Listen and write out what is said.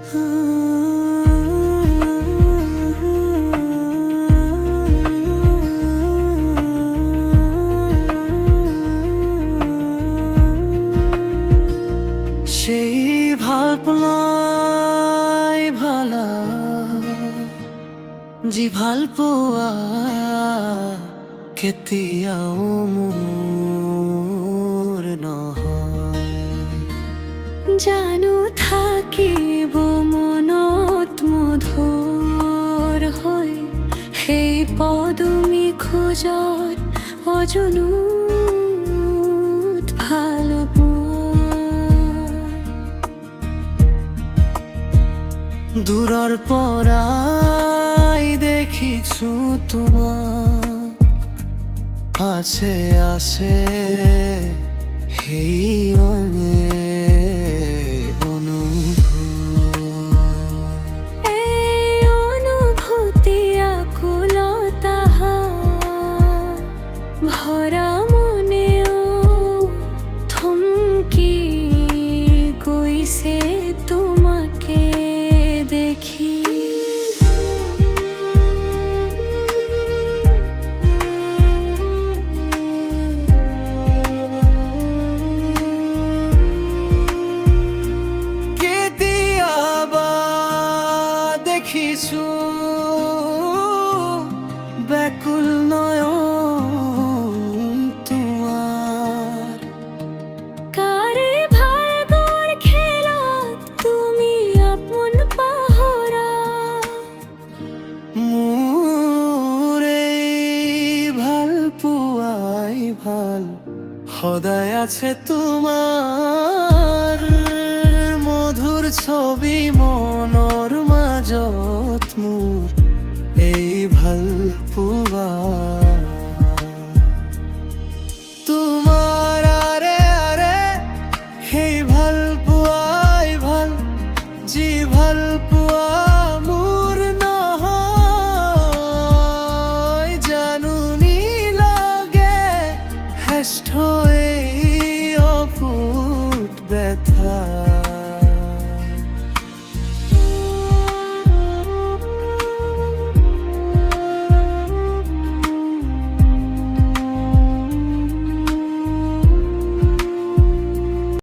সেই ভালপোৱাই ভালা যি ভালপোৱা কেতিয়াও মোৰ নহয়। জানো থাকিব মনত মধুৰ হৈ সেই পদুমী খোজত অজনুত ভালপোৱা। দূৰৰ পৰাই দেখিছো তোমাক, আছে আছে সেই অনুভূতি আকুলতা ভৰা মনেও থমকি গৈছে তোমাকে দেখি। দেখিছো ব্যাকুল নয়ন তোমার, কারে ভাগৰ খেলত তুমি আপন পাহৰা। মোৰ এই ভালপোৱাই ভাল সদায় আছে তোমাৰ মধুৰ ছবি মনৰ মাজত মোৰ এই ভালপোৱা।